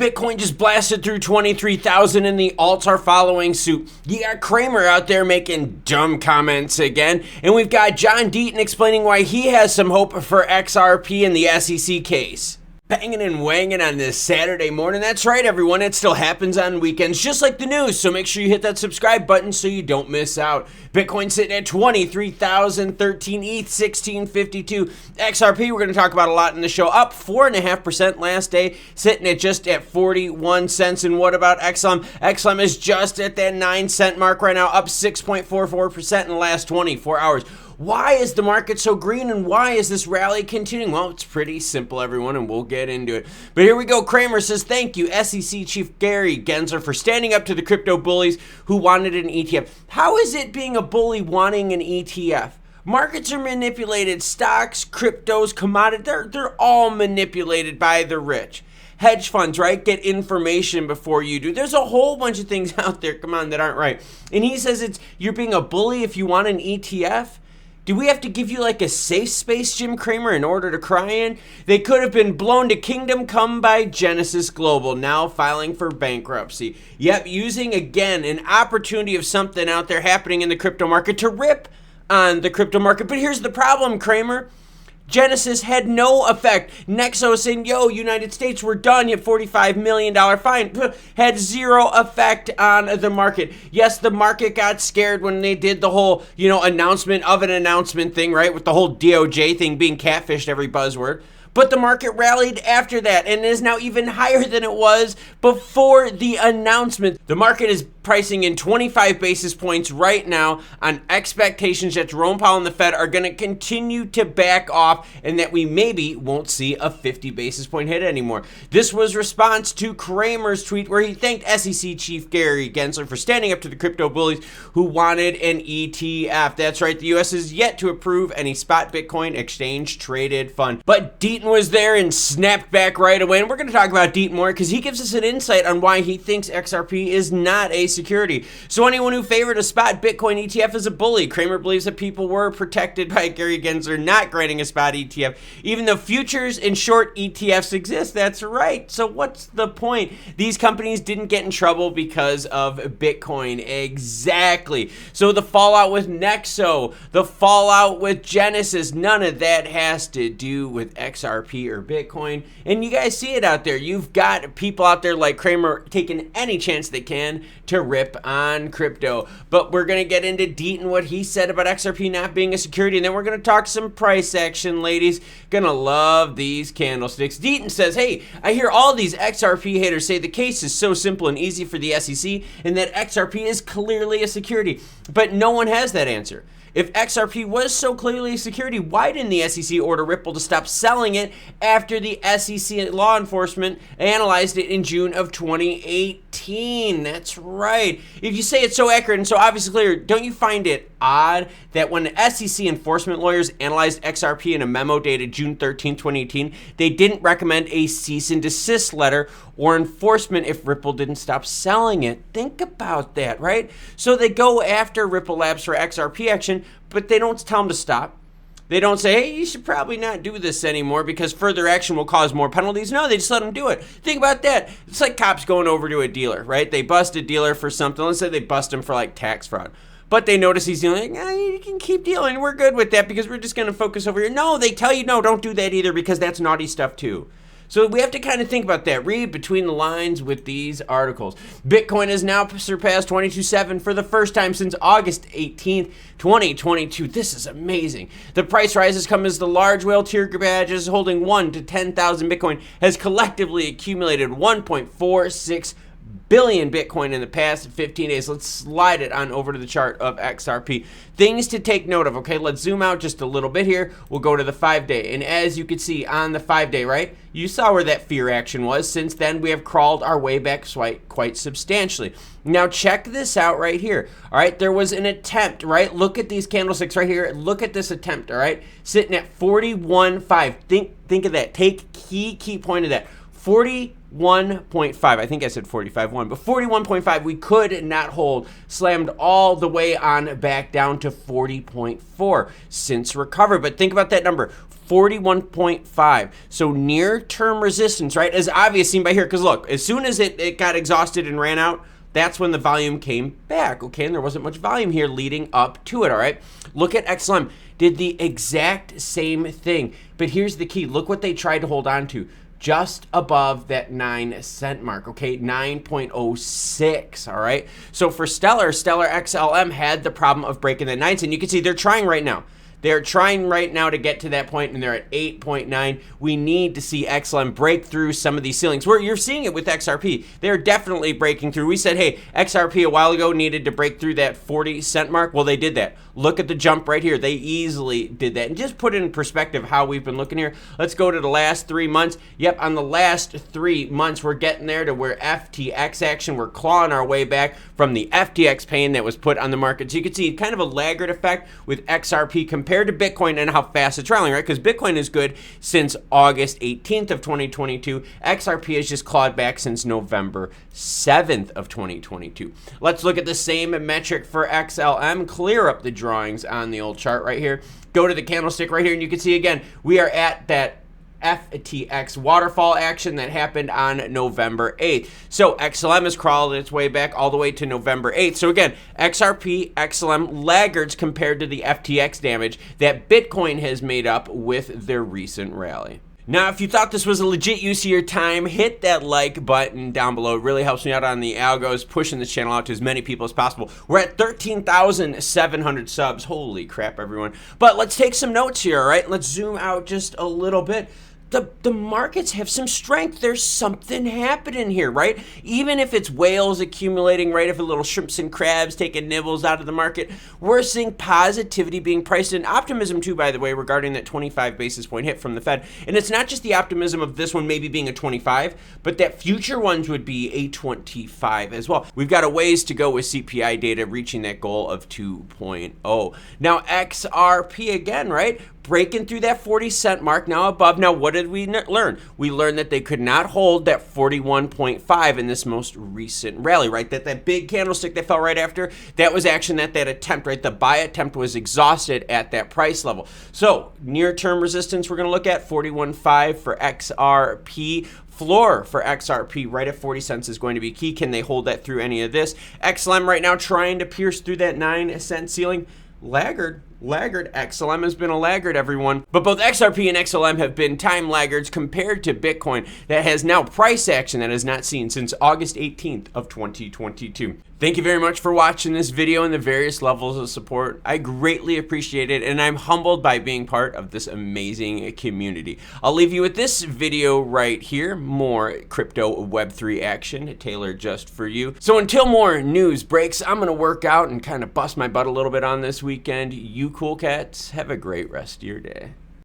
Bitcoin just blasted through 23,000 and the alts are following suit. You got Cramer out there making dumb comments again. And we've got John Deaton explaining why he has some hope for XRP in the SEC case. Banging and wanging on this Saturday morning. That's right, everyone. It still happens on weekends, just like the news. So make sure you hit that subscribe button so you don't miss out. Bitcoin sitting at 23,013, ETH 1652. XRP, we're going to talk about a lot in the show. Up 4.5% last day, sitting at just at 41 cents. And what about Xlm? Xlm is just at that 9-cent mark right now, up 6.44% in the last 24 hours. Why is the market so green and why is this rally continuing? Well, it's pretty simple, everyone, and we'll get into it. But here we go. Cramer says, thank you, SEC Chief Gary Gensler, for standing up to the crypto bullies who wanted an ETF. How is it being a bully wanting an ETF? Markets are manipulated. Stocks, cryptos, commodities, they're all manipulated by the rich. Hedge funds, right? Get information before you do. There's a whole bunch of things out there, come on, that aren't right. And he says you're being a bully if you want an ETF? Do we have to give you like a safe space, Jim Cramer, in order to cry in? They could have been blown to kingdom come by Genesis Global, now filing for bankruptcy. Yep, using again an opportunity of something out there happening in the crypto market to rip on the crypto market. But here's the problem, Cramer. Genesis had no effect. Nexo saying, yo, United States, we're done. You have $45 million fine. Had zero effect on the market. Yes, the market got scared when they did the whole, announcement of an announcement thing, right? With the whole DOJ thing being catfished, every buzzword. But the market rallied after that and is now even higher than it was before the announcement. The market is pricing in 25 basis points right now on expectations that Jerome Powell and the Fed are going to continue to back off and that we maybe won't see a 50 basis point hit anymore. This was response to Cramer's tweet where he thanked SEC Chief Gary Gensler for standing up to the crypto bullies who wanted an ETF. That's right, the U.S. is yet to approve any spot Bitcoin exchange traded fund. But Deaton was there and snapped back right away. And we're going to talk about Deaton more because he gives us an insight on why he thinks XRP is not a security. So anyone who favored a spot Bitcoin ETF is a bully. Cramer believes that people were protected by Gary Gensler not granting a spot ETF, even though futures and short ETFs exist. That's right. So what's the point? These companies didn't get in trouble because of Bitcoin. Exactly. So the fallout with Nexo, the fallout with Genesis, none of that has to do with XRP or Bitcoin. And you guys see it out there. You've got people out there like Cramer taking any chance they can to rip on crypto. But we're going to get into Deaton, what he said about XRP not being a security, and then we're going to talk some price action, ladies. Gonna love these candlesticks. Deaton says, hey, I hear all these XRP haters say the case is so simple and easy for the SEC and that XRP is clearly a security, but no one has that answer. If XRP was so clearly a security, why didn't the SEC order Ripple to stop selling it after the SEC law enforcement analyzed it in June of 2018? That's right. If you say it's so accurate and so obviously clear, don't you find it odd that when the SEC enforcement lawyers analyzed XRP in a memo dated June 13, 2018, they didn't recommend a cease and desist letter or enforcement if Ripple didn't stop selling it? Think about that, right? So they go after Ripple Labs for XRP action, but they don't tell them to stop. They don't say, hey, you should probably not do this anymore because further action will cause more penalties. No, they just let them do it. Think about that. It's like cops going over to a dealer, right? They bust a dealer for something. Let's say they bust him for like tax fraud. But they notice he's dealing, you can keep dealing. We're good with that because we're just going to focus over here. No, they tell you, no, don't do that either because that's naughty stuff too. So we have to kind of think about that. Read between the lines with these articles. Bitcoin has now surpassed 22.7 for the first time since August 18th, 2022. This is amazing. The price rises come as the large whale tier badges holding 1 to 10,000 Bitcoin has collectively accumulated 1.46 billion Bitcoin in the past 15 days. Let's slide it on over to the chart of XRP. Things to take note of, okay? Let's zoom out just a little bit here. We'll go to the 5-day. And as you can see on the 5-day, right? You saw where that fear action was. Since then, we have crawled our way back quite substantially. Now, check this out right here. All right, there was an attempt, right? Look at these candlesticks right here. Look at this attempt, all right? Sitting at 41.5. Think of that. Take key point of that. 41 41.5. I think I said 45.1, but 41.5 we could not hold. Slammed all the way on back down to 40.4 since recovered. But think about that number, 41.5. So near term resistance, right, is obvious seen by here, because look, as soon as it got exhausted and ran out, that's when the volume came back, okay? And there wasn't much volume here leading up to it, all right? Look at XLM, did the exact same thing. But here's the key, look what they tried to hold on to. Just above that 9 cent mark, okay? 9.06, all right? So for Stellar XLM had the problem of breaking the 9 cent. You can see they're trying right now. They're trying right now to get to that point, and they're at 8.9. We need to see XLM break through some of these ceilings. Where you're seeing it with XRP. They're definitely breaking through. We said, hey, XRP a while ago needed to break through that 40 cent mark. Well, they did that. Look at the jump right here. They easily did that. And just put it in perspective how we've been looking here. Let's go to the last 3 months. Yep, on the last 3 months, we're getting there to where FTX action, we're clawing our way back from the FTX pain that was put on the market. So you can see kind of a laggard effect with XRP compared to Bitcoin and how fast it's rallying, right? Because Bitcoin is good since August 18th of 2022. XRP has just clawed back since November 7th of 2022. Let's look at the same metric for XLM. Clear up the drawings on the old chart right here. Go to the candlestick right here, and you can see again, we are at that FTX waterfall action that happened on November 8th. So XLM has crawled its way back all the way to November 8th. So again, XRP, XLM laggards compared to the FTX damage that Bitcoin has made up with their recent rally. Now, if you thought this was a legit use of your time, hit that like button down below. It really helps me out on the algos, pushing this channel out to as many people as possible. We're at 13,700 subs. Holy crap, everyone. But let's take some notes here, all right? Let's zoom out just a little bit. The markets have some strength. There's something happening here, right? Even if it's whales accumulating, right? If a little shrimps and crabs taking nibbles out of the market, we're seeing positivity being priced in. Optimism too, by the way, regarding that 25 basis point hit from the Fed. And it's not just the optimism of this one maybe being a 25, but that future ones would be a 25 as well. We've got a ways to go with CPI data reaching that goal of 2.0. Now XRP again, right? Breaking through that 40 cent mark, now above. Now, what did we learn? We learned that they could not hold that 41.5 in this most recent rally, right? That big candlestick that fell right after, that was action that attempt, right? The buy attempt was exhausted at that price level. So near-term resistance, we're going to look at 41.5 for XRP. Floor for XRP right at 40 cents is going to be key. Can they hold that through any of this? XLM right now trying to pierce through that 9 cent ceiling. Laggard. XLM has been a laggard, everyone. But both XRP and XLM have been time laggards compared to Bitcoin that has now price action that has not seen since August 18th of 2022. Thank you very much for watching this video and the various levels of support. I greatly appreciate it, and I'm humbled by being part of this amazing community. I'll leave you with this video right here. More crypto Web3 action tailored just for you. So until more news breaks, I'm gonna work out and kind of bust my butt a little bit on this weekend. You cool cats, have a great rest of your day.